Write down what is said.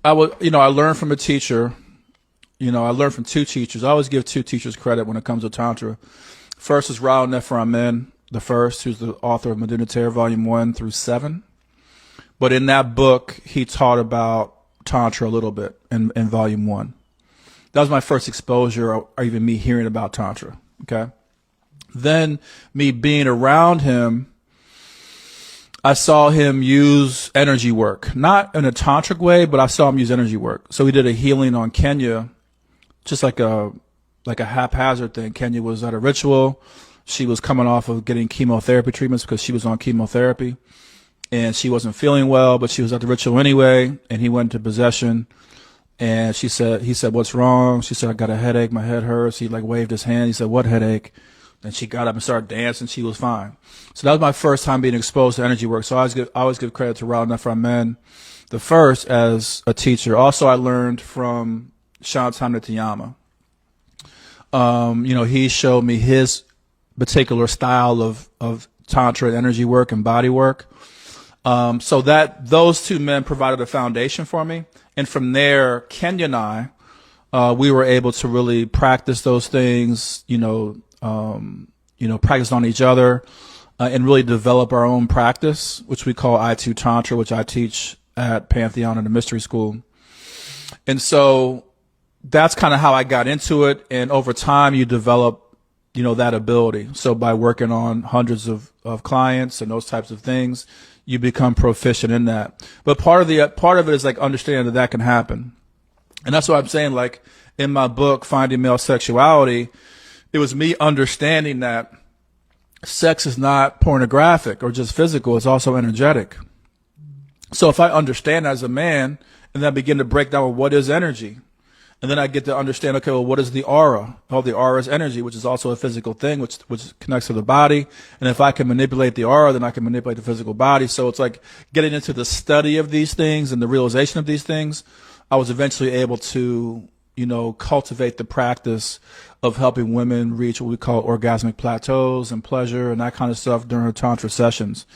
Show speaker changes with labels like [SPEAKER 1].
[SPEAKER 1] I learned from a teacher. I learned from two teachers. I always give two teachers credit when it comes to Tantra. First is Rao Neferamen, the first, who's the author of Meduna Volume 1 through 7. But in that book, he taught about Tantra a little bit in Volume 1. That was my first exposure, or even me hearing about Tantra. Okay. Then me being around him, I saw him use energy work, not in a tantric way, but I saw him use energy work. So he did a healing on Kenya, just like a haphazard thing. Kenya was at a ritual. She was coming off of getting chemotherapy treatments because she was on chemotherapy, and she wasn't feeling well, but she was at the ritual anyway. And he went into possession, and he said, "What's wrong?" She said, "I got a headache. My head hurts." He like waved his hand. He said, "What headache?" And she got up and started dancing. She was fine. So that was my first time being exposed to energy work. So I always give credit to Rao Neferamen, the first, as a teacher. Also, I learned from Shantam Nitiyama. He showed me his particular style of tantra and energy work and body work. So that those two men provided a foundation for me. And from there, Kenya and I, we were able to really practice those things, practice on each other, and really develop our own practice, which we call I2 Tantra, which I teach at Pantheon in the Mystery School. And so that's kind of how I got into it. And over time, you develop, that ability. So by working on hundreds of clients and those types of things, you become proficient in that. But part of it is like understanding that can happen. And that's what I'm saying. Like in my book, Finding Male Sexuality, it was me understanding that sex is not pornographic or just physical. It's also energetic. So if I understand as a man and then I begin to break down, well, what is energy? And then I get to understand, okay, well, what is the aura? Oh, the aura is energy, which is also a physical thing, which connects to the body. And if I can manipulate the aura, then I can manipulate the physical body. So it's like getting into the study of these things and the realization of these things. I was eventually able to, cultivate the practice of helping women reach what we call orgasmic plateaus and pleasure and that kind of stuff during her tantra sessions.